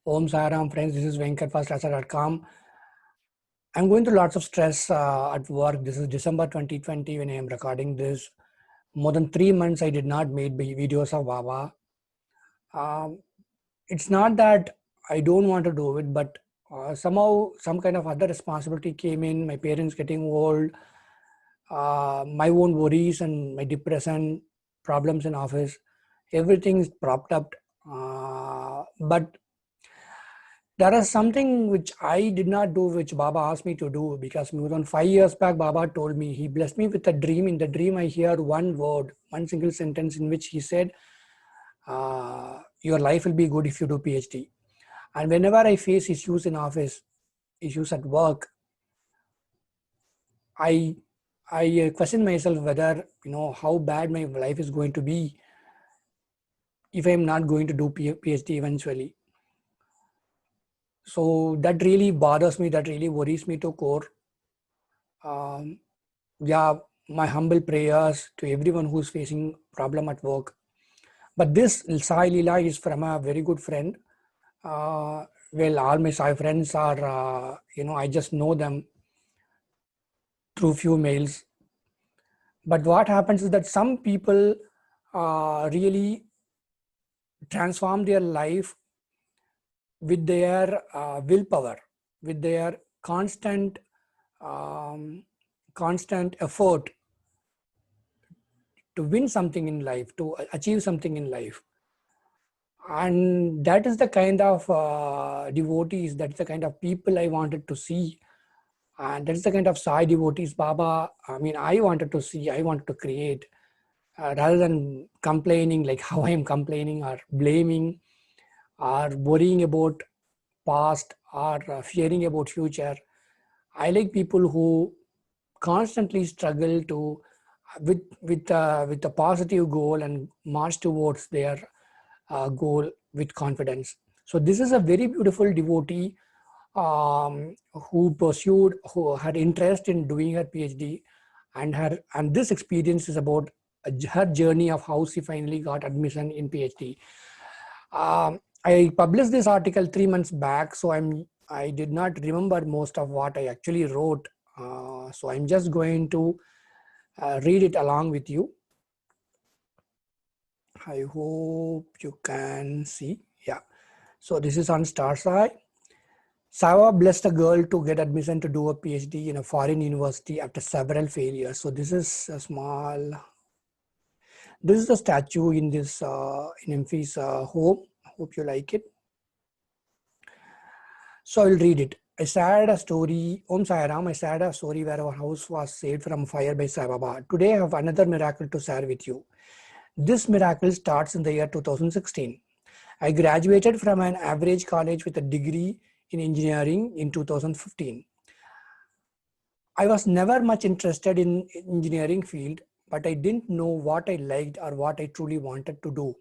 Om Sai Ram, friends. This is Venkat.com. I'm going through lots of stress at work. This is December 2020 when I am recording this. More than 3 months I did not make videos of Baba. Um, it's not that I don't want to do it, but somehow some kind of other responsibility came in. My parents getting old, my own worries and my depression, problems in office, everything is propped up. But there is something which I did not do, which Baba asked me to do, because more than 5 years back, Baba told me, he blessed me with a dream. In the dream, I hear one word, one single sentence in which he said, your life will be good if you do PhD. And whenever I face issues in office, issues at work, I question myself whether, how bad my life is going to be if I'm not going to do PhD eventually. So that really bothers me, that really worries me to core. Yeah, my humble prayers to everyone who's facing problem at work. But this Sai Leela is from a very good friend. Well, all my Sai friends are, I just know them through few mails. But what happens is that some people really transform their life with their willpower, with their constant effort to win something in life, to achieve something in life. And that is the kind of devotees, that's the kind of people I wanted to see. And that's the kind of Sai devotees, Baba, I wanted to see, I wanted to create. Rather than complaining like how I am complaining or blaming or worrying about past or fearing about future. I like people who constantly struggle to with a positive goal and march towards their goal with confidence. So this is a very beautiful devotee who had interest in doing her PhD, and this experience is about her journey of how she finally got admission in PhD. I published this article 3 months back, so I did not remember most of what I actually wrote. So I'm just going to read it along with you. I hope you can see. Yeah. So this is on Star Sai. Sai Baba blessed a girl to get admission to do a PhD in a foreign university after several failures. So this is a small. This is the statue in this in MFI's home. Hope you like it. So I will read it. I shared a story, Om Sai Ram, I shared a story where our house was saved from fire by Sai Baba. Today I have another miracle to share with you. This miracle starts in the year 2016. I graduated from an average college with a degree in engineering in 2015. I was never much interested in engineering field, but I didn't know what I liked or what I truly wanted to do.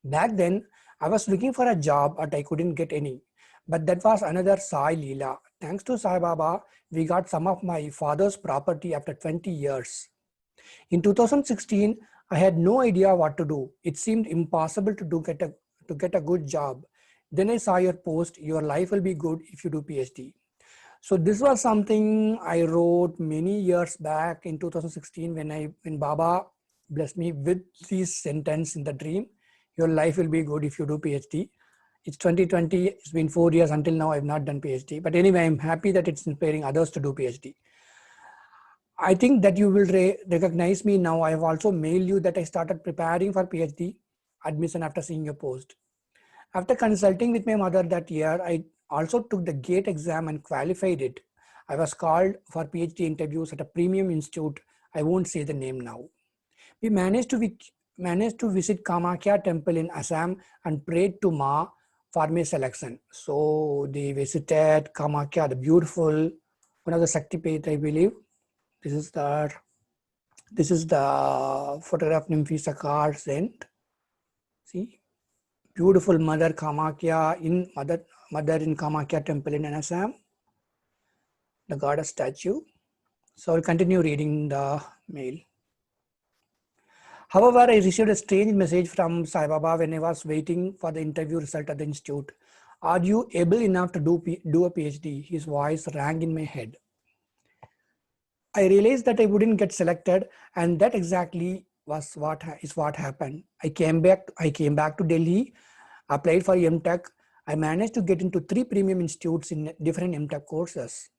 Back then, I was looking for a job, but I couldn't get any. But that was another Sai Leela. Thanks to Sai Baba, we got some of my father's property after 20 years. In 2016, I had no idea what to do. It seemed impossible to get a good job. Then I saw your post, your life will be good if you do PhD. So this was something I wrote many years back in 2016 when Baba blessed me with this sentence in the dream. Your life will be good if you do PhD. It's 2020. It's been 4 years until now. I've not done PhD. But anyway, I'm happy that it's inspiring others to do PhD. I think that you will recognize me now. I have also mailed you that I started preparing for PhD admission after seeing your post. After consulting with my mother that year, I also took the GATE exam and qualified it. I was called for PhD interviews at a premium institute. I won't say the name now. We managed to visit Kamakhya temple in Assam and prayed to Ma for my selection. So they visited Kamakhya, the beautiful, one of the Shakti Peth, I believe. This is the photograph Nymphi Sakar sent. See, beautiful Mother Kamakhya in Mother in Kamakhya temple in Assam, the goddess statue. So I'll continue reading the mail. However, I received a strange message from Sai Baba when I was waiting for the interview result at the institute. Are you able enough to do a PhD? His voice rang in my head. I realized that I wouldn't get selected, and that exactly was what happened. I came back to Delhi, applied for MTech. I managed to get into 3 premium institutes in different MTech courses.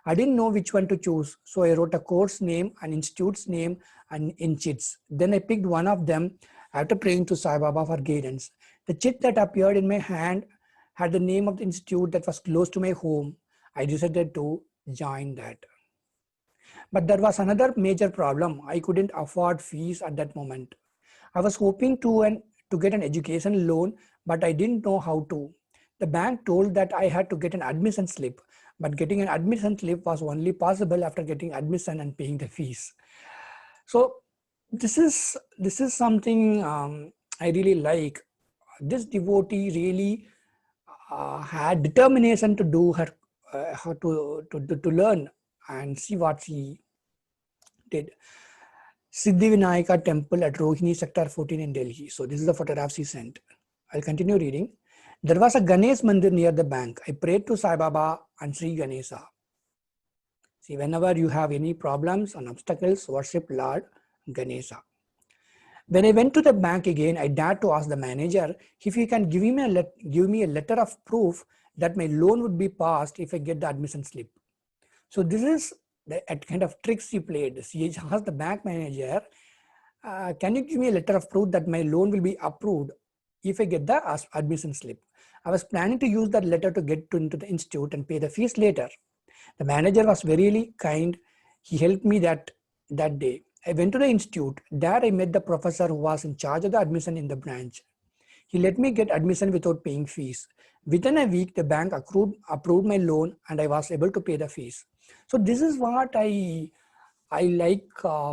I didn't know which one to choose, so I wrote a course name, an institute's name, and in chits. Then I picked one of them after praying to Sai Baba for guidance. The chit that appeared in my hand had the name of the institute that was close to my home. I decided to join that. But there was another major problem. I couldn't afford fees at that moment. I was hoping to get an education loan, but I didn't know how to. The bank told that I had to get an admission slip, but getting an admission slip was only possible after getting admission and paying the fees. So this is something I really like. This devotee really had determination to do her how to learn and see what she did. Siddhi Vinayaka temple at Rohini sector 14 in Delhi. So this is the photograph she sent. I'll continue reading. There was a Ganesh Mandir near the bank. I prayed to Sai Baba and Sri Ganesha. See, whenever you have any problems and obstacles, worship Lord Ganesha. When I went to the bank again, I dared to ask the manager if he can give me a letter of proof that my loan would be passed if I get the admission slip. So this is the kind of tricks he played. She asked the bank manager, can you give me a letter of proof that my loan will be approved if I get the admission slip? I was planning to use that letter to get into the institute and pay the fees later. The manager was very kind. He helped me that day. I went to the institute. There I met the professor who was in charge of the admission in the branch. He let me get admission without paying fees. Within a week, the bank approved my loan and I was able to pay the fees. So this is what I like,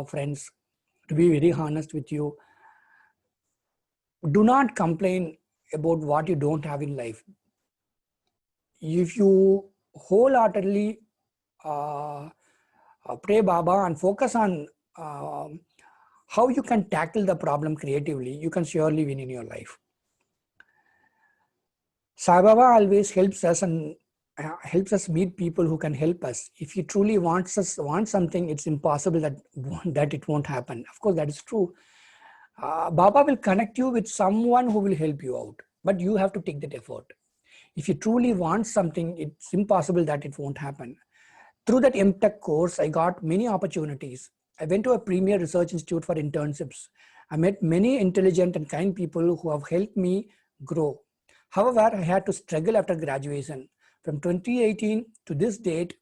friends, to be very honest with you. Do not complain about what you don't have in life. If you wholeheartedly pray Baba and focus on how you can tackle the problem creatively, you can surely win in your life. Sai Baba always helps us and helps us meet people who can help us. If he truly wants something, it's impossible that it won't happen. Of course, that is true. Baba will connect you with someone who will help you out, but you have to take that effort. If you truly want something, it's impossible that it won't happen. Through that MTech course, I got many opportunities. I went to a premier research institute for internships. I met many intelligent and kind people who have helped me grow. However, I had to struggle after graduation. From 2018 to this date,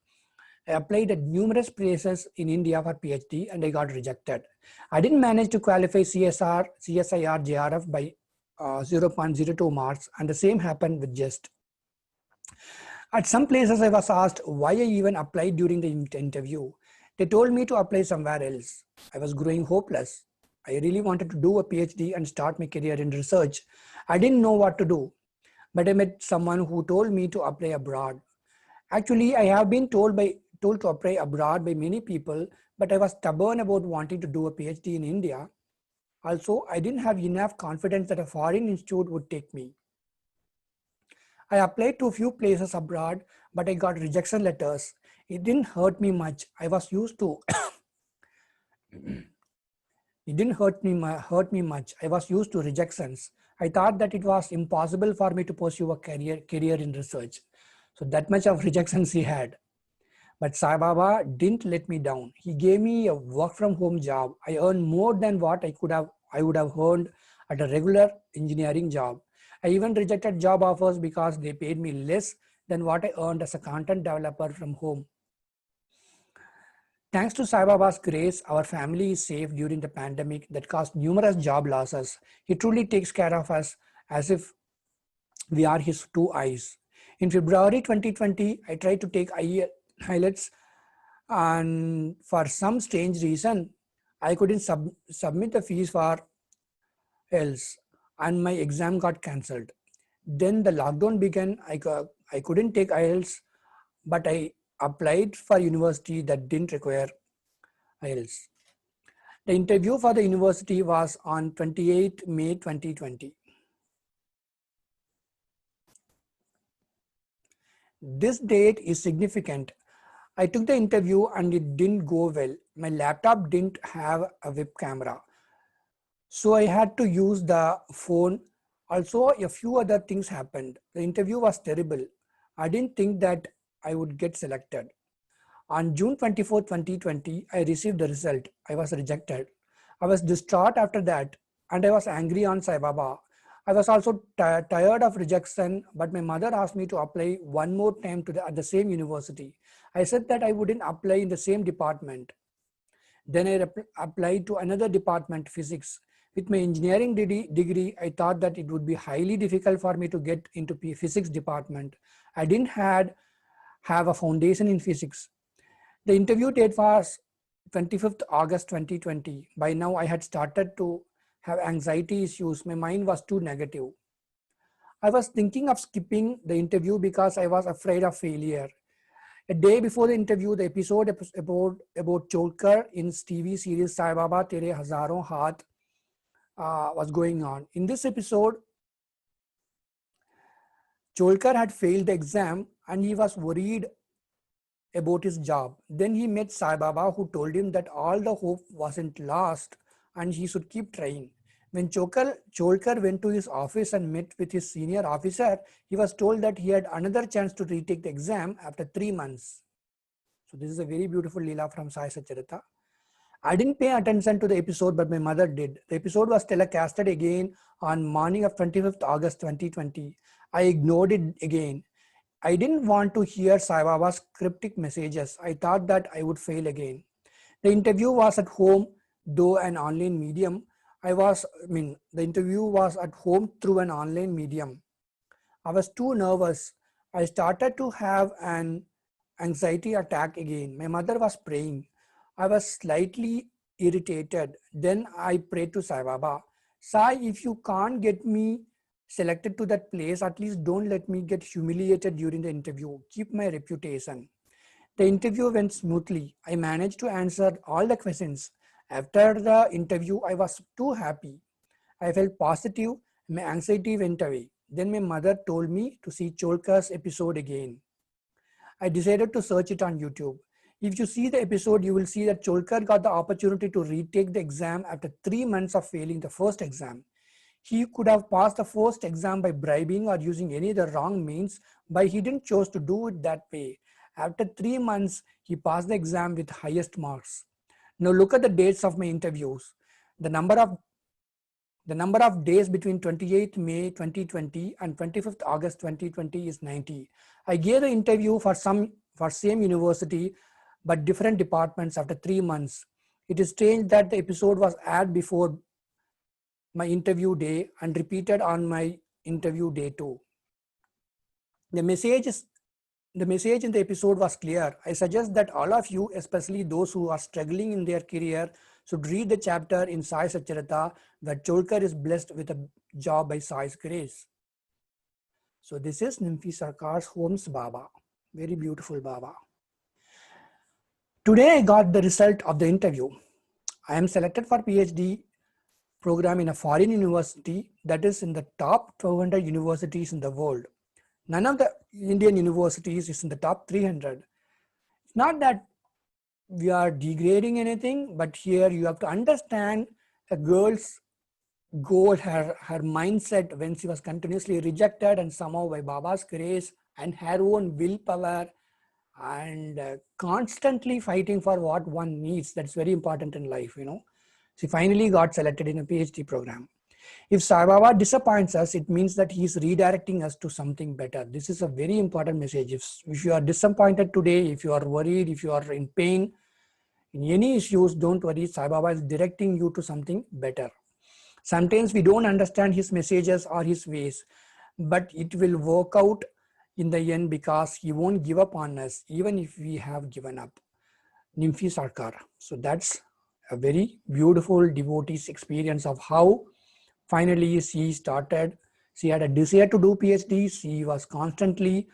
I applied at numerous places in India for PhD and I got rejected. I didn't manage to qualify CSIR JRF by 0.02 marks, and the same happened with JEST. At some places I was asked why I even applied during the interview. They told me to apply somewhere else. I was growing hopeless. I really wanted to do a PhD and start my career in research. I didn't know what to do, but I met someone who told me to apply abroad. Actually, I have been told to apply abroad by many people, but I was stubborn about wanting to do a PhD in India. Also, I didn't have enough confidence that a foreign institute would take me. I applied to a few places abroad, but I got rejection letters. It didn't hurt me much. I was used to it didn't hurt me much. I was used to rejections. I thought that it was impossible for me to pursue a career in research. So that much of rejections he had. But Sai Baba didn't let me down. He gave me a work from home job. I earned more than what I would have earned at a regular engineering job. I even rejected job offers because they paid me less than what I earned as a content developer from home. Thanks to Sai Baba's grace, our family is safe during the pandemic that caused numerous job losses. He truly takes care of us as if we are his two eyes. In February 2020, I tried to take IELTS, and for some strange reason, I couldn't submit the fees for else, and my exam got cancelled. Then the lockdown began. I couldn't take IELTS, but I applied for university that didn't require IELTS. The interview for the university was on 28 May 2020. This date is significant. I took the interview and it didn't go well. My laptop didn't have a web camera, so I had to use the phone. Also, a few other things happened. The interview was terrible. I didn't think that I would get selected. On June 24, 2020, I received the result. I was rejected. I was distraught after that, and I was angry on Sai Baba. I was also tired of rejection, but my mother asked me to apply one more time at the same university. I said that I wouldn't apply in the same department. Then I applied to another department, physics. With my engineering degree, I thought that it would be highly difficult for me to get into physics department. I didn't have a foundation in physics. The interview date was 25th August 2020. By now, I had started to have anxiety issues. My mind was too negative. I was thinking of skipping the interview because I was afraid of failure. A day before the interview, the episode about Cholkar in TV series Sai Baba Tere Hazaron Haath was going on. In this episode, Cholkar had failed the exam and he was worried about his job. Then he met Sai Baba, who told him that all the hope wasn't lost and he should keep trying. When Cholkar went to his office and met with his senior officer, he was told that he had another chance to retake the exam after 3 months. So this is a very beautiful Leela from Sai Satcharita. I didn't pay attention to the episode, but my mother did. The episode was telecasted again on morning of 25th August 2020. I ignored it again. I didn't want to hear Sai Baba's cryptic messages. I thought that I would fail again. The interview was at home, though an online medium. The interview was at home through an online medium. I was too nervous. I started to have an anxiety attack again. My mother was praying. I was slightly irritated. Then I prayed to Sai Baba. Sai, if you can't get me selected to that place, at least don't let me get humiliated during the interview. Keep my reputation. The interview went smoothly. I managed to answer all the questions. After the interview, I was too happy. I felt positive. My anxiety went away. Then my mother told me to see Cholkar's episode again. I decided to search it on YouTube. If you see the episode, you will see that Cholkar got the opportunity to retake the exam after 3 months of failing the first exam. He could have passed the first exam by bribing or using any of the wrong means, but he didn't choose to do it that way. After 3 months, he passed the exam with highest marks. Now look at the dates of my interviews. The number of days between 28th May 2020 and 25th August 2020 is 90. I gave the interview for same university but different departments after 3 months. It is strange that the episode was aired before my interview day and repeated on my interview day too. The message in the episode was clear. I suggest that all of you, especially those who are struggling in their career, should read the chapter in Sai Satcharita that Cholkar is blessed with a job by Sai's grace. So this is Nymphi Sarkar's Home's Baba. Very beautiful Baba. Today I got the result of the interview. I am selected for Ph.D. program in a foreign university that is in the top 200 universities in the world. None of the Indian universities is in the top 300. It's not that we are degrading anything, but here you have to understand a girl's goal, her mindset when she was continuously rejected and somehow by Baba's grace and her own willpower and constantly fighting for what one needs. That's very important in life, She finally got selected in a PhD program. If Sai Baba disappoints us, it means that he is redirecting us to something better. This is a very important message. If you are disappointed today, if you are worried, if you are in pain, in any issues, don't worry. Sai Baba is directing you to something better. Sometimes we don't understand his messages or his ways, but it will work out in the end because he won't give up on us, even if we have given up. Nymphi Sarkar. So that's a very beautiful devotee's experience of how finally she started. She had a desire to do PhD. She was constantly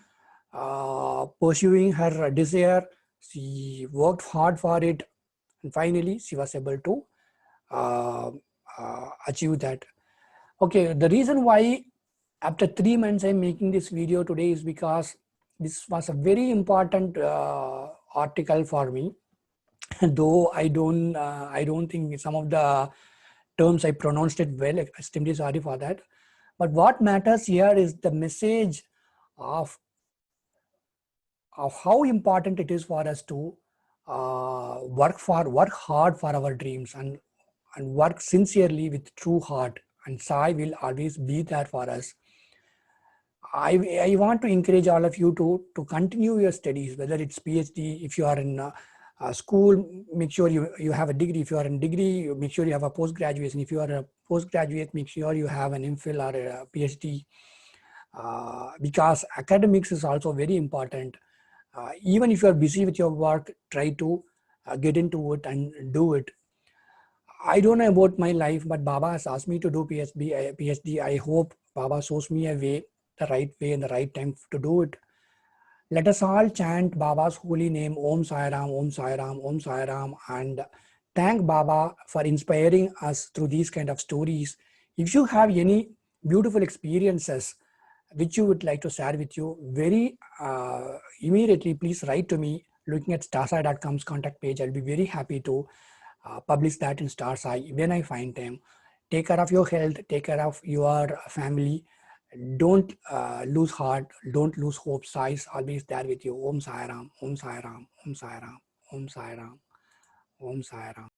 pursuing her desire. She worked hard for it. And finally, she was able to achieve that. Okay, the reason why after 3 months I'm making this video today is because This was a very important article for me, though I don't think some of the terms I pronounced it well. I'm extremely sorry for that. But what matters here is the message of how important it is for us to work hard for our dreams, and work sincerely with true heart. And Sai will always be there for us. I want to encourage all of you to continue your studies, whether it's PhD. If you are in school, make sure you have a degree. If you are in degree, make sure you have a post graduation. If you are a postgraduate, make sure you have an MPhil or a PhD, because academics is also very important. Even if you are busy with your work, try to get into it and do it. I don't know about my life, but Baba has asked me to do PhD. I hope Baba shows me a way, the right way and the right time to do it. Let us all chant Baba's holy name, Om Sai Ram, Om Sai Ram, Om Sai Ram, and thank Baba for inspiring us through these kind of stories. If you have any beautiful experiences which you would like to share with you, very immediately, please write to me. Looking at starsai.com's contact page, I'll be very happy to publish that in Starsai when I find time. Take care of your health, take care of your family. Don't lose heart, don't lose hope. Sai is always there with you. Om Sai Ram, Om Sai Ram, Om Sai Ram, Om Sai Ram, Om Sai Ram.